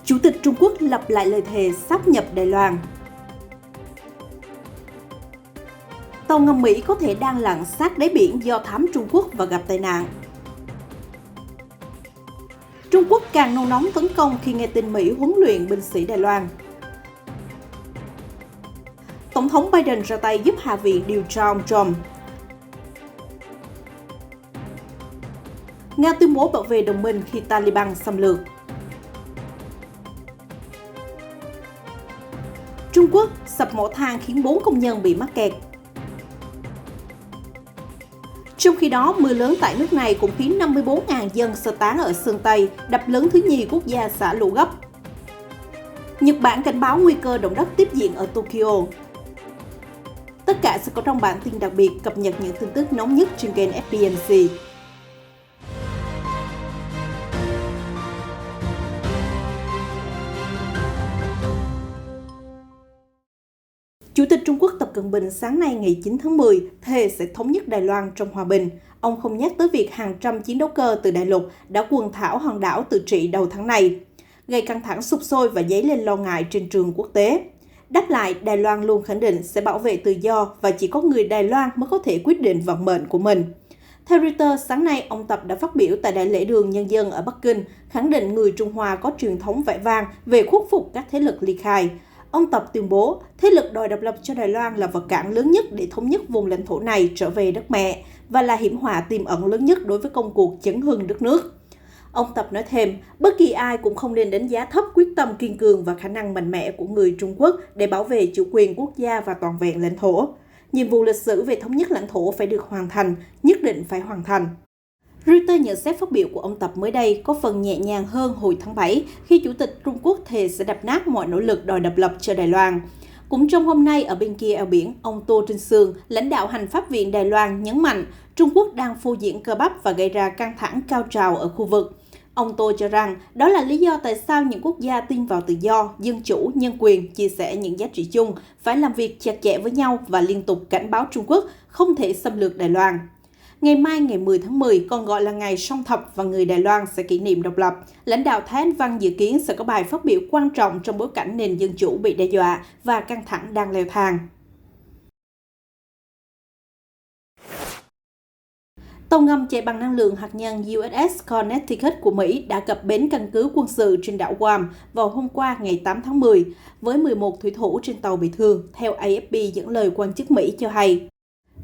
Chủ tịch Trung Quốc lặp lại lời thề sáp nhập Đài Loan. Tàu ngầm Mỹ có thể đang lặn sát đáy biển do thám Trung Quốc và gặp tai nạn. Trung Quốc càng nôn nóng tấn công khi nghe tin Mỹ huấn luyện binh sĩ Đài Loan. Tổng thống Biden ra tay giúp Hạ viện điều tra ông Trump. Nga tuyên bố bảo vệ đồng minh khi Taliban xâm lược. Trung Quốc sập mỏ than khiến 4 công nhân bị mắc kẹt. Trong khi đó, mưa lớn tại nước này cũng khiến 54.000 dân sơ tán ở Sơn Tây, đập lớn thứ nhì quốc gia xả lũ gấp. Nhật Bản cảnh báo nguy cơ động đất tiếp diễn ở Tokyo. Tất cả sẽ có trong bản tin đặc biệt cập nhật những tin tức nóng nhất trên kênh FBNC. Chủ tịch Trung Quốc Tập Cận Bình sáng nay ngày 9 tháng 10 thề sẽ thống nhất Đài Loan trong hòa bình. Ông không nhắc tới việc hàng trăm chiến đấu cơ từ đại lục đã quần thảo hòn đảo Tự Trị đầu tháng này, gây căng thẳng sục sôi và dấy lên lo ngại trên trường quốc tế. Đáp lại, Đài Loan luôn khẳng định sẽ bảo vệ tự do và chỉ có người Đài Loan mới có thể quyết định vận mệnh của mình. Theo Reuters, sáng nay, ông Tập đã phát biểu tại Đại lễ đường Nhân dân ở Bắc Kinh, khẳng định người Trung Hoa có truyền thống vẻ vang về khuất phục các thế lực ly khai. Ông Tập tuyên bố, thế lực đòi độc lập cho Đài Loan là vật cản lớn nhất để thống nhất vùng lãnh thổ này trở về đất mẹ và là hiểm họa tiềm ẩn lớn nhất đối với công cuộc chấn hưng đất nước. Ông Tập nói thêm, bất kỳ ai cũng không nên đánh giá thấp quyết tâm kiên cường và khả năng mạnh mẽ của người Trung Quốc để bảo vệ chủ quyền quốc gia và toàn vẹn lãnh thổ. Nhiệm vụ lịch sử về thống nhất lãnh thổ phải được hoàn thành, nhất định phải hoàn thành. Reuters nhận xét phát biểu của ông Tập mới đây có phần nhẹ nhàng hơn hồi tháng 7 khi Chủ tịch Trung Quốc thề sẽ đập nát mọi nỗ lực đòi độc lập cho Đài Loan. Cũng trong hôm nay ở bên kia eo biển, ông Tô Trinh Sương, lãnh đạo hành pháp viện Đài Loan nhấn mạnh Trung Quốc đang phô diễn cơ bắp và gây ra căng thẳng cao trào ở khu vực. Ông Tô cho rằng đó là lý do tại sao những quốc gia tin vào tự do, dân chủ, nhân quyền, chia sẻ những giá trị chung phải làm việc chặt chẽ với nhau và liên tục cảnh báo Trung Quốc không thể xâm lược Đài Loan. Ngày mai ngày 10 tháng 10, còn gọi là ngày Song Thập và người Đài Loan sẽ kỷ niệm độc lập. Lãnh đạo Thái Anh Văn dự kiến sẽ có bài phát biểu quan trọng trong bối cảnh nền dân chủ bị đe dọa và căng thẳng đang leo thang. Tàu ngầm chạy bằng năng lượng hạt nhân USS Connecticut của Mỹ đã cập bến căn cứ quân sự trên đảo Guam vào hôm qua ngày 8 tháng 10, với 11 thủy thủ trên tàu bị thương, theo AFP dẫn lời quan chức Mỹ cho hay.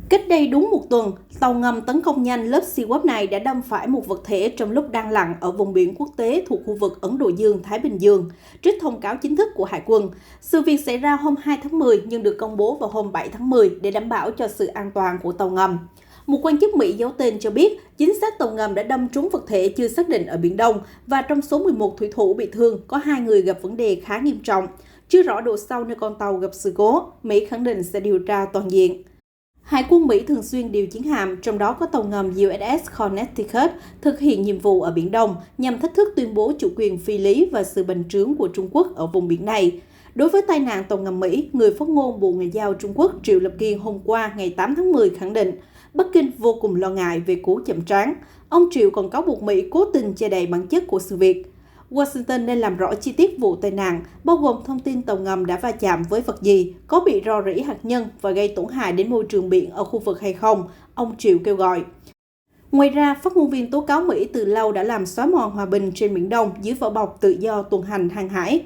Cách đây đúng một tuần, tàu ngầm tấn công nhanh lớp Seawarp này đã đâm phải một vật thể trong lúc đang lặn ở vùng biển quốc tế thuộc khu vực Ấn Độ Dương-Thái Bình Dương, trích thông cáo chính thức của Hải quân. Sự việc xảy ra hôm 2 tháng 10 nhưng được công bố vào hôm 7 tháng 10 để đảm bảo cho sự an toàn của tàu ngầm. Một quan chức Mỹ giấu tên cho biết chính xác tàu ngầm đã đâm trúng vật thể chưa xác định ở Biển Đông và trong số 11 thủy thủ bị thương có 2 người gặp vấn đề khá nghiêm trọng. Chưa rõ độ sâu nơi con tàu gặp sự cố, Mỹ khẳng định sẽ điều tra toàn diện. Hải quân Mỹ thường xuyên điều chiến hạm, trong đó có tàu ngầm USS Connecticut, thực hiện nhiệm vụ ở Biển Đông nhằm thách thức tuyên bố chủ quyền phi lý và sự bành trướng của Trung Quốc ở vùng biển này. Đối với tai nạn tàu ngầm Mỹ, người phát ngôn Bộ Ngoại giao Trung Quốc Triệu Lập Kiên hôm qua ngày 8 tháng 10 khẳng định Bắc Kinh vô cùng lo ngại về cú chậm trán. Ông Triệu còn cáo buộc Mỹ cố tình che đậy bản chất của sự việc. Washington nên làm rõ chi tiết vụ tai nạn, bao gồm thông tin tàu ngầm đã va chạm với vật gì, có bị rò rỉ hạt nhân và gây tổn hại đến môi trường biển ở khu vực hay không, ông Triệu kêu gọi. Ngoài ra, phát ngôn viên tố cáo Mỹ từ lâu đã làm xói mòn hòa bình trên Biển Đông dưới vỏ bọc tự do tuần hành hàng hải.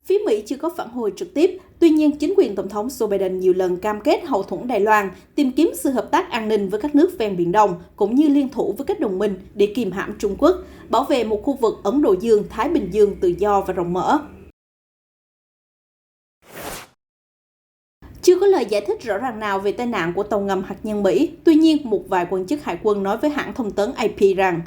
Phía Mỹ chưa có phản hồi trực tiếp, tuy nhiên chính quyền Tổng thống Joe Biden nhiều lần cam kết hậu thuẫn Đài Loan, tìm kiếm sự hợp tác an ninh với các nước ven Biển Đông, cũng như liên thủ với các đồng minh để kìm hãm Trung Quốc, bảo vệ một khu vực Ấn Độ Dương-Thái Bình Dương tự do và rộng mở. Chưa có lời giải thích rõ ràng nào về tai nạn của tàu ngầm hạt nhân Mỹ, tuy nhiên một vài quan chức hải quân nói với hãng thông tấn AP rằng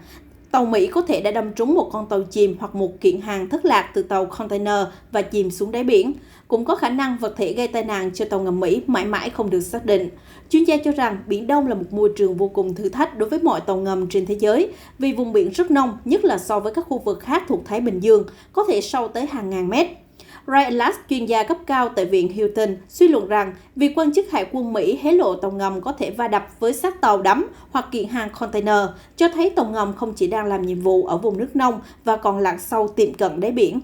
tàu Mỹ có thể đã đâm trúng một con tàu chìm hoặc một kiện hàng thất lạc từ tàu container và chìm xuống đáy biển. Cũng có khả năng vật thể gây tai nạn cho tàu ngầm Mỹ mãi mãi không được xác định. Chuyên gia cho rằng Biển Đông là một môi trường vô cùng thử thách đối với mọi tàu ngầm trên thế giới, vì vùng biển rất nông, nhất là so với các khu vực khác thuộc Thái Bình Dương, có thể sâu tới hàng ngàn mét. Ryan Last, chuyên gia cấp cao tại Viện Hilton, suy luận rằng việc quan chức Hải quân Mỹ hé lộ tàu ngầm có thể va đập với xác tàu đắm hoặc kiện hàng container, cho thấy tàu ngầm không chỉ đang làm nhiệm vụ ở vùng nước nông và còn lặn sâu tiệm cận đáy biển.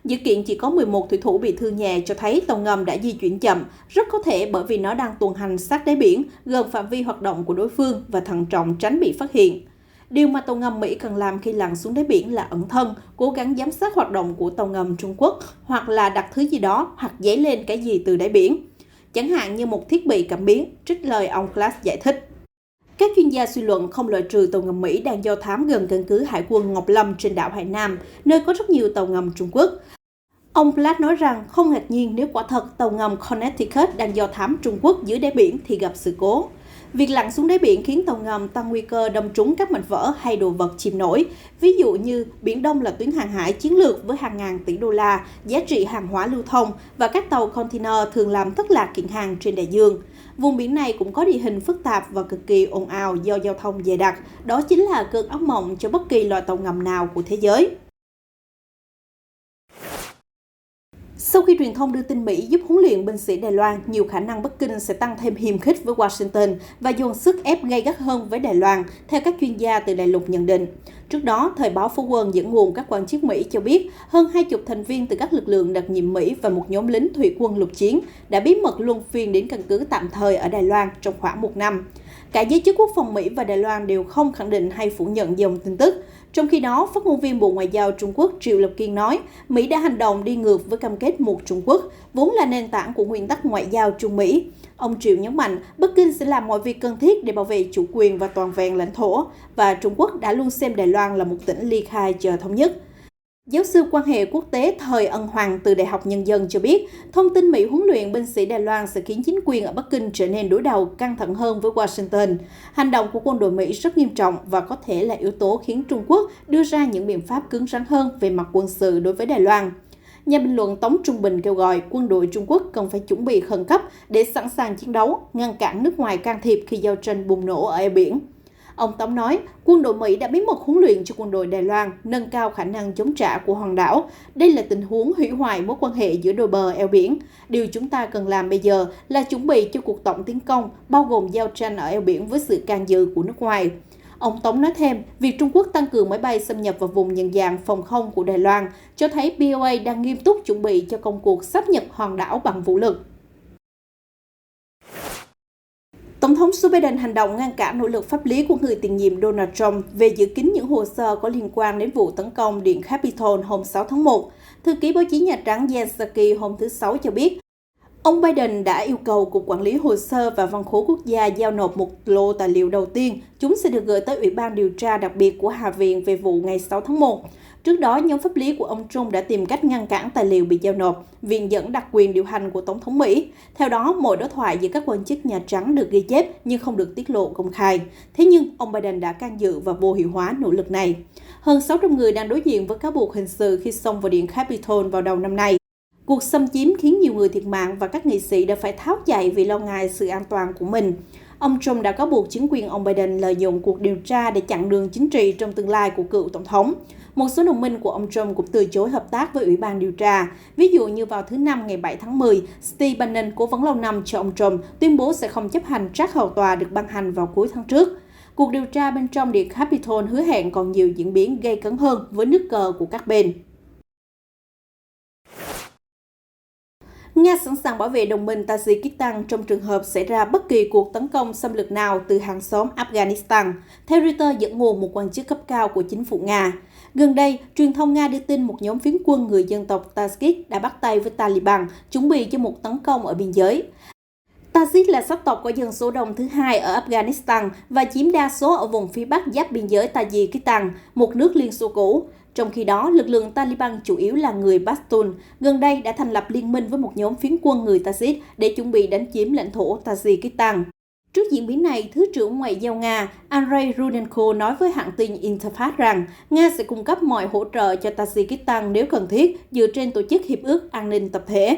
Dự kiện chỉ có 11 thủy thủ bị thương nhẹ cho thấy tàu ngầm đã di chuyển chậm, rất có thể bởi vì nó đang tuần hành sát đáy biển, gần phạm vi hoạt động của đối phương và thận trọng tránh bị phát hiện. Điều mà tàu ngầm Mỹ cần làm khi lặn xuống đáy biển là ẩn thân, cố gắng giám sát hoạt động của tàu ngầm Trung Quốc hoặc là đặt thứ gì đó hoặc dấy lên cái gì từ đáy biển. Chẳng hạn như một thiết bị cảm biến, trích lời ông Clark giải thích. Các chuyên gia suy luận không loại trừ tàu ngầm Mỹ đang do thám gần căn cứ Hải quân Ngọc Lâm trên đảo Hải Nam, nơi có rất nhiều tàu ngầm Trung Quốc. Ông Platt nói rằng không ngạc nhiên nếu quả thật tàu ngầm Connecticut đang do thám Trung Quốc dưới đáy biển thì gặp sự cố. Việc lặn xuống đáy biển khiến tàu ngầm tăng nguy cơ đâm trúng các mảnh vỡ hay đồ vật chìm nổi. Ví dụ như Biển Đông là tuyến hàng hải chiến lược với hàng ngàn tỷ đô la, giá trị hàng hóa lưu thông và các tàu container thường làm thất lạc kiện hàng trên đại dương. Vùng biển này cũng có địa hình phức tạp và cực kỳ ồn ào do giao thông dày đặc. Đó chính là cơn ác mộng cho bất kỳ loại tàu ngầm nào của thế giới. Sau khi truyền thông đưa tin Mỹ giúp huấn luyện binh sĩ Đài Loan, nhiều khả năng Bắc Kinh sẽ tăng thêm hiềm khích với Washington và dồn sức ép gay gắt hơn với Đài Loan, theo các chuyên gia từ Đại lục nhận định. Trước đó, thời báo Phố Quân dẫn nguồn các quan chức Mỹ cho biết hơn 20 thành viên từ các lực lượng đặc nhiệm Mỹ và một nhóm lính thủy quân lục chiến đã bí mật luân phiên đến căn cứ tạm thời ở Đài Loan trong khoảng một năm. Cả giới chức quốc phòng Mỹ và Đài Loan đều không khẳng định hay phủ nhận dòng tin tức. Trong khi đó, phát ngôn viên Bộ Ngoại giao Trung Quốc Triệu Lập Kiên nói, Mỹ đã hành động đi ngược với cam kết một Trung Quốc, vốn là nền tảng của nguyên tắc ngoại giao Trung Mỹ. Ông Triệu nhấn mạnh, Bắc Kinh sẽ làm mọi việc cần thiết để bảo vệ chủ quyền và toàn vẹn lãnh thổ, và Trung Quốc đã luôn xem Đài Loan là một tỉnh ly khai chờ thống nhất. Giáo sư quan hệ quốc tế Thời Ân Hoàng từ Đại học Nhân dân cho biết, thông tin Mỹ huấn luyện binh sĩ Đài Loan sẽ khiến chính quyền ở Bắc Kinh trở nên đối đầu căng thẳng hơn với Washington. Hành động của quân đội Mỹ rất nghiêm trọng và có thể là yếu tố khiến Trung Quốc đưa ra những biện pháp cứng rắn hơn về mặt quân sự đối với Đài Loan. Nhà bình luận Tống Trung Bình kêu gọi quân đội Trung Quốc cần phải chuẩn bị khẩn cấp để sẵn sàng chiến đấu, ngăn cản nước ngoài can thiệp khi giao tranh bùng nổ ở eo biển. Ông Tống nói, quân đội Mỹ đã bí mật huấn luyện cho quân đội Đài Loan, nâng cao khả năng chống trả của hòn đảo. Đây là tình huống hủy hoại mối quan hệ giữa đôi bờ eo biển. Điều chúng ta cần làm bây giờ là chuẩn bị cho cuộc tổng tiến công, bao gồm giao tranh ở eo biển với sự can dự của nước ngoài. Ông Tống nói thêm, việc Trung Quốc tăng cường máy bay xâm nhập vào vùng nhận dạng phòng không của Đài Loan cho thấy POA đang nghiêm túc chuẩn bị cho công cuộc sáp nhập hòn đảo bằng vũ lực. Tổng thống Joe Biden hành động ngăn cản nỗ lực pháp lý của người tiền nhiệm Donald Trump về giữ kín những hồ sơ có liên quan đến vụ tấn công Điện Capitol hôm 6 tháng 1. Thư ký báo chí Nhà Trắng Jen Psaki hôm thứ Sáu cho biết, ông Biden đã yêu cầu Cục Quản lý Hồ sơ và Văn khố Quốc gia giao nộp một lô tài liệu đầu tiên. Chúng sẽ được gửi tới Ủy ban điều tra đặc biệt của Hạ viện về vụ ngày 6 tháng 1. Trước đó, nhóm pháp lý của ông Trump đã tìm cách ngăn cản tài liệu bị giao nộp, viện dẫn đặc quyền điều hành của Tổng thống Mỹ. Theo đó, mọi đối thoại giữa các quan chức Nhà Trắng được ghi chép nhưng không được tiết lộ công khai. Thế nhưng, ông Biden đã can dự và vô hiệu hóa nỗ lực này. Hơn 600 người đang đối diện với cáo buộc hình sự khi xông vào Điện Capitol vào đầu năm nay. Cuộc xâm chiếm khiến nhiều người thiệt mạng và các nghị sĩ đã phải tháo chạy vì lo ngại sự an toàn của mình. Ông Trump đã cáo buộc chính quyền ông Biden lợi dụng cuộc điều tra để chặn đường chính trị trong tương lai của cựu tổng thống. Một số đồng minh của ông Trump cũng từ chối hợp tác với Ủy ban điều tra. Ví dụ như vào thứ Năm ngày 7 tháng 10, Steve Bannon, cố vấn lâu năm cho ông Trump, tuyên bố sẽ không chấp hành trác hầu tòa được ban hành vào cuối tháng trước. Cuộc điều tra bên trong Điện Capitol hứa hẹn còn nhiều diễn biến gay cấn hơn với nước cờ của các bên. Nga sẵn sàng bảo vệ đồng minh Tajikistan trong trường hợp xảy ra bất kỳ cuộc tấn công xâm lược nào từ hàng xóm Afghanistan, theo Reuters dẫn nguồn một quan chức cấp cao của chính phủ Nga. Gần đây, truyền thông Nga đưa tin một nhóm phiến quân người dân tộc Tajik đã bắt tay với Taliban, chuẩn bị cho một tấn công ở biên giới. Tajik là sắc tộc có dân số đông thứ hai ở Afghanistan và chiếm đa số ở vùng phía bắc giáp biên giới Tajikistan, một nước Liên Xô cũ. Trong khi đó, lực lượng Taliban chủ yếu là người Pashtun, gần đây đã thành lập liên minh với một nhóm phiến quân người Tajik để chuẩn bị đánh chiếm lãnh thổ Tajikistan. Trước diễn biến này, Thứ trưởng Ngoại giao Nga Andrei Rudenko nói với hãng tin Interfax rằng Nga sẽ cung cấp mọi hỗ trợ cho Tajikistan nếu cần thiết dựa trên tổ chức Hiệp ước An ninh Tập thể.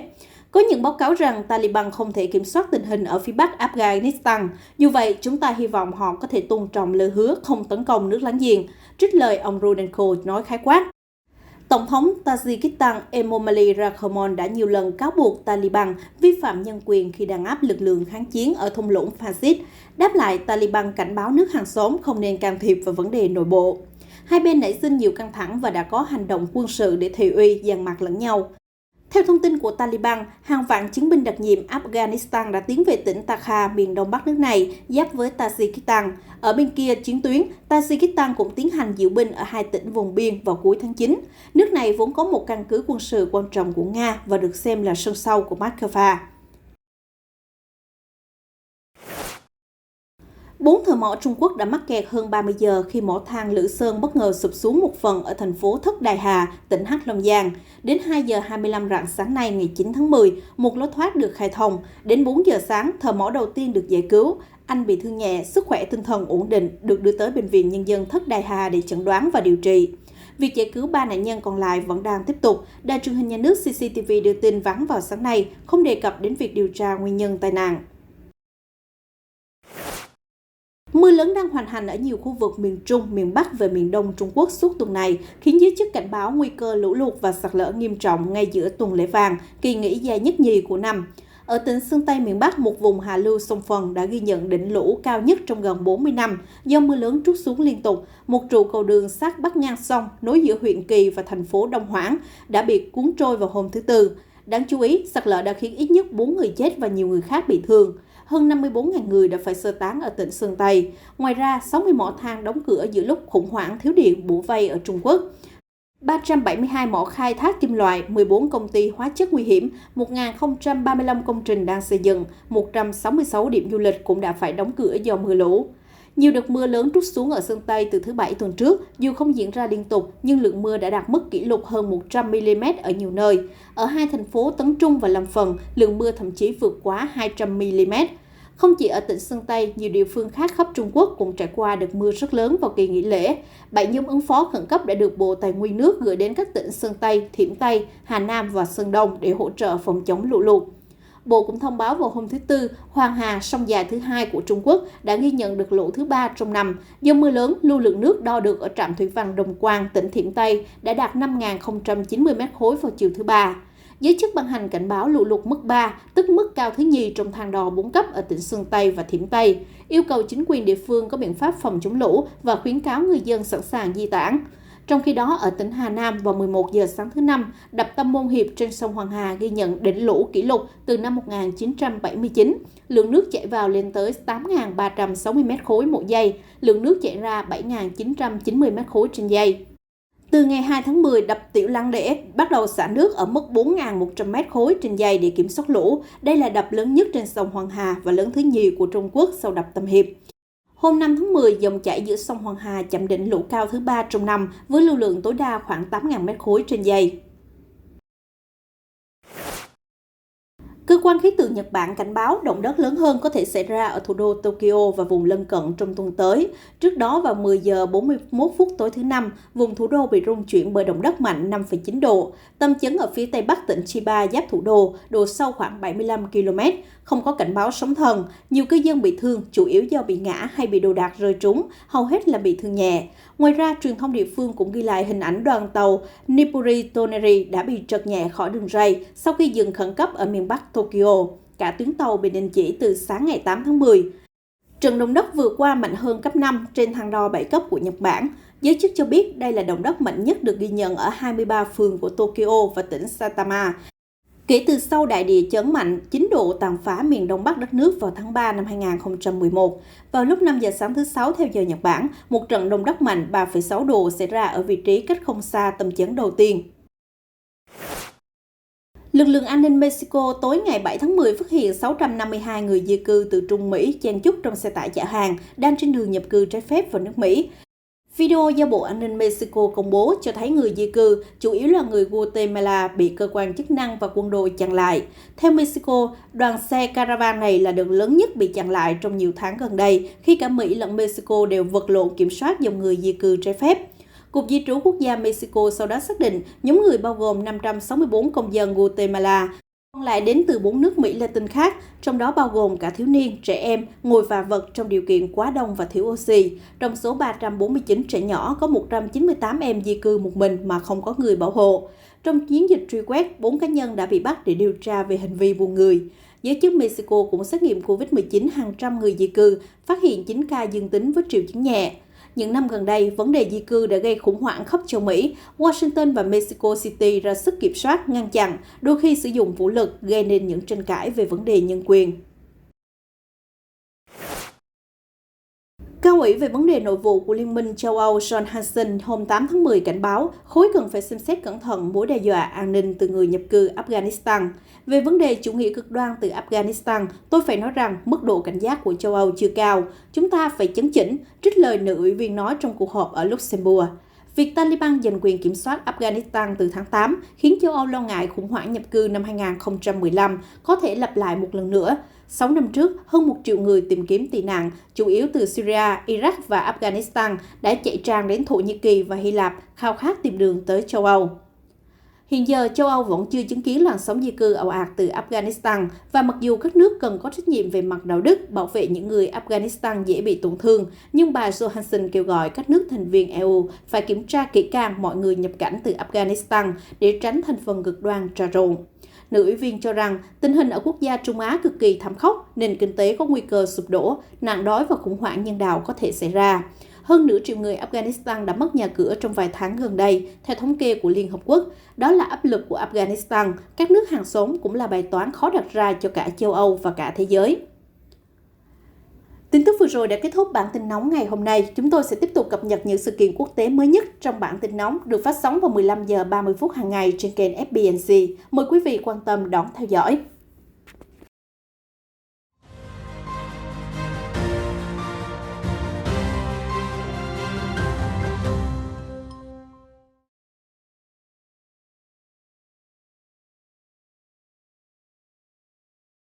Có những báo cáo rằng Taliban không thể kiểm soát tình hình ở phía bắc Afghanistan. Dù vậy, chúng ta hy vọng họ có thể tôn trọng lời hứa không tấn công nước láng giềng, trích lời ông Rudenko nói khái quát. Tổng thống Tajikistan Emomali Rahmon đã nhiều lần cáo buộc Taliban vi phạm nhân quyền khi đàn áp lực lượng kháng chiến ở thung lũng Panjshir. Đáp lại, Taliban cảnh báo nước hàng xóm không nên can thiệp vào vấn đề nội bộ. Hai bên nảy sinh nhiều căng thẳng và đã có hành động quân sự để thị uy dằn mặt lẫn nhau. Theo thông tin của Taliban, hàng vạn chiến binh đặc nhiệm Afghanistan đã tiến về tỉnh Takha, miền đông bắc nước này, giáp với Tajikistan. Ở bên kia chiến tuyến, Tajikistan cũng tiến hành diễu binh ở hai tỉnh vùng biên vào cuối tháng 9. Nước này vốn có một căn cứ quân sự quan trọng của Nga và được xem là sân sau của Moscow. 4 thợ mỏ Trung Quốc đã mắc kẹt hơn 30 giờ khi mỏ than Lữ Sơn bất ngờ sụp xuống một phần ở thành phố Thất Đài Hà, tỉnh Hắc Long Giang. Đến 2 giờ 25 rạng sáng nay ngày 9 tháng 10, một lối thoát được khai thông. Đến 4 giờ sáng, thợ mỏ đầu tiên được giải cứu. Anh bị thương nhẹ, sức khỏe tinh thần ổn định, được đưa tới Bệnh viện Nhân dân Thất Đài Hà để chẩn đoán và điều trị. Việc giải cứu 3 nạn nhân còn lại vẫn đang tiếp tục. Đài truyền hình nhà nước CCTV đưa tin vắng vào sáng nay, không đề cập đến việc điều tra nguyên nhân tai nạn. Mưa lớn đang hoành hành ở nhiều khu vực miền Trung, miền Bắc và miền Đông Trung Quốc suốt tuần này, khiến giới chức cảnh báo nguy cơ lũ lụt và sạt lở nghiêm trọng ngay giữa tuần lễ vàng, kỳ nghỉ dài nhất nhì của năm. Ở tỉnh Sơn Tây miền Bắc, một vùng hạ lưu sông Phần đã ghi nhận đỉnh lũ cao nhất trong gần 40 năm do mưa lớn trút xuống liên tục. Một trụ cầu đường sát bắc ngang sông nối giữa huyện Kỳ và thành phố Đông Hoãn đã bị cuốn trôi vào hôm thứ Tư. Đáng chú ý, sạt lở đã khiến ít nhất 4 người chết và nhiều người khác bị thương. Hơn 54.000 người đã phải sơ tán ở tỉnh Sơn Tây. Ngoài ra, 60 mỏ than đóng cửa giữa lúc khủng hoảng thiếu điện bủa vây ở Trung Quốc. 372 mỏ khai thác kim loại, 14 công ty hóa chất nguy hiểm, 1.035 công trình đang xây dựng, 166 điểm du lịch cũng đã phải đóng cửa do mưa lũ. Nhiều đợt mưa lớn trút xuống ở Sơn Tây từ thứ Bảy tuần trước, dù không diễn ra liên tục, nhưng lượng mưa đã đạt mức kỷ lục hơn 100 mm ở nhiều nơi. Ở hai thành phố Tấn Trung và Lâm Phần, lượng mưa thậm chí vượt quá 200 mm. Không chỉ ở tỉnh Sơn Tây, nhiều địa phương khác khắp Trung Quốc cũng trải qua đợt mưa rất lớn vào kỳ nghỉ lễ. 7 nhóm ứng phó khẩn cấp đã được Bộ Tài nguyên nước gửi đến các tỉnh Sơn Tây, Thiểm Tây, Hà Nam và Sơn Đông để hỗ trợ phòng chống lũ lụt. Bộ cũng thông báo vào hôm thứ Tư, Hoàng Hà, sông dài thứ hai của Trung Quốc, đã ghi nhận được lũ thứ 3 trong năm. Do mưa lớn, lưu lượng nước đo được ở trạm thủy văn Đồng Quang, tỉnh Thiểm Tây đã đạt 5.090 m khối vào chiều thứ Ba. Giới chức ban hành cảnh báo lũ lụt mức 3, tức mức cao thứ nhì trong thang đo 4 cấp ở tỉnh Sơn Tây và Thiểm Tây, yêu cầu chính quyền địa phương có biện pháp phòng chống lũ và khuyến cáo người dân sẵn sàng di tản. Trong khi đó, ở tỉnh Hà Nam vào 11 giờ sáng thứ Năm, đập Tam Môn Hiệp trên sông Hoàng Hà ghi nhận đỉnh lũ kỷ lục từ năm 1979. Lượng nước chảy vào lên tới 8.360 m khối một giây, lượng nước chảy ra 7.990 m khối trên giây. Từ ngày 2 tháng 10, đập Tiểu Lăng Đễ bắt đầu xả nước ở mức 4.100 m khối trên giây để kiểm soát lũ. Đây là đập lớn nhất trên sông Hoàng Hà và lớn thứ nhì của Trung Quốc sau đập Tam Hiệp. Hôm 5 tháng 10, dòng chảy giữa sông Hoàng Hà chạm đỉnh lũ cao thứ 3 trong năm với lưu lượng tối đa khoảng 8.000 m khối trên giây. Cơ quan khí tượng Nhật Bản cảnh báo động đất lớn hơn có thể xảy ra ở thủ đô Tokyo và vùng lân cận trong tuần tới. Trước đó vào 10 giờ 41 phút tối thứ Năm, vùng thủ đô bị rung chuyển bởi động đất mạnh 5,9 độ. Tâm chấn ở phía tây bắc tỉnh Chiba giáp thủ đô, độ sâu khoảng 75 km, không có cảnh báo sóng thần. Nhiều cư dân bị thương, chủ yếu do bị ngã hay bị đồ đạc rơi trúng, hầu hết là bị thương nhẹ. Ngoài ra, truyền thông địa phương cũng ghi lại hình ảnh đoàn tàu Nippuri Toneri đã bị trật nhẹ khỏi đường ray sau khi dừng khẩn cấp ở miền Bắc Tokyo. Cả tuyến tàu bị đình chỉ từ sáng ngày 8 tháng 10. Trận động đất vừa qua mạnh hơn cấp 5 trên thang đo 7 cấp của Nhật Bản. Giới chức cho biết đây là động đất mạnh nhất được ghi nhận ở 23 phường của Tokyo và tỉnh Saitama. Kể từ sau đại địa chấn mạnh 9 độ tàn phá miền Đông Bắc đất nước vào tháng 3 năm 2011, vào lúc 5 giờ sáng thứ Sáu theo giờ Nhật Bản, một trận động đất mạnh 3,6 độ xảy ra ở vị trí cách không xa tâm chấn đầu tiên. Lực lượng an ninh Mexico tối ngày 7 tháng 10 phát hiện 652 người di cư từ Trung Mỹ chen chúc trong xe tải chở hàng đang trên đường nhập cư trái phép vào nước Mỹ. Video do Bộ An ninh Mexico công bố cho thấy người di cư, chủ yếu là người Guatemala, bị cơ quan chức năng và quân đội chặn lại. Theo Mexico, đoàn xe caravan này là đợt lớn nhất bị chặn lại trong nhiều tháng gần đây, khi cả Mỹ lẫn Mexico đều vật lộn kiểm soát dòng người di cư trái phép. Cục Di trú Quốc gia Mexico sau đó xác định nhóm người bao gồm 564 công dân Guatemala, còn lại đến từ 4 nước Mỹ Latin khác, trong đó bao gồm cả thiếu niên, trẻ em, ngồi và vật trong điều kiện quá đông và thiếu oxy. Trong số 349 trẻ nhỏ, có 198 em di cư một mình mà không có người bảo hộ. Trong chiến dịch truy quét, 4 cá nhân đã bị bắt để điều tra về hành vi buôn người. Giới chức Mexico cũng xét nghiệm COVID-19 hàng trăm người di cư, phát hiện 9 ca dương tính với triệu chứng nhẹ. Những năm gần đây, vấn đề di cư đã gây khủng hoảng khắp châu Mỹ. Washington và Mexico City ra sức kiểm soát, ngăn chặn, đôi khi sử dụng vũ lực, gây nên những tranh cãi về vấn đề nhân quyền. Cao ủy về vấn đề nội vụ của Liên minh châu Âu John Hanson hôm 8 tháng 10 cảnh báo khối cần phải xem xét cẩn thận mối đe dọa an ninh từ người nhập cư Afghanistan. Về vấn đề chủ nghĩa cực đoan từ Afghanistan, tôi phải nói rằng mức độ cảnh giác của châu Âu chưa cao. Chúng ta phải chấn chỉnh, trích lời nữ ủy viên nói trong cuộc họp ở Luxembourg. Việc Taliban giành quyền kiểm soát Afghanistan từ tháng 8 khiến châu Âu lo ngại khủng hoảng nhập cư năm 2015 có thể lặp lại một lần nữa. 6 năm trước, hơn 1 triệu người tìm kiếm tị nạn, chủ yếu từ Syria, Iraq và Afghanistan, đã chạy tràn đến Thổ Nhĩ Kỳ và Hy Lạp, khao khát tìm đường tới châu Âu. Hiện giờ, châu Âu vẫn chưa chứng kiến làn sóng di cư ào ạt từ Afghanistan, và mặc dù các nước cần có trách nhiệm về mặt đạo đức bảo vệ những người Afghanistan dễ bị tổn thương, nhưng bà Johansson kêu gọi các nước thành viên EU phải kiểm tra kỹ càng mọi người nhập cảnh từ Afghanistan để tránh thành phần cực đoan trà trộn. Nữ ủy viên cho rằng tình hình ở quốc gia Trung Á cực kỳ thảm khốc, nền kinh tế có nguy cơ sụp đổ, nạn đói và khủng hoảng nhân đạo có thể xảy ra. Hơn nửa triệu người Afghanistan đã mất nhà cửa trong vài tháng gần đây, theo thống kê của Liên Hợp Quốc. Đó là áp lực của Afghanistan, các nước hàng xóm cũng là bài toán khó đặt ra cho cả châu Âu và cả thế giới. Tin tức vừa rồi đã kết thúc bản tin nóng ngày hôm nay. Chúng tôi sẽ tiếp tục cập nhật những sự kiện quốc tế mới nhất trong bản tin nóng được phát sóng vào 15 giờ 30 phút hàng ngày trên kênh FBNC. Mời quý vị quan tâm đón theo dõi.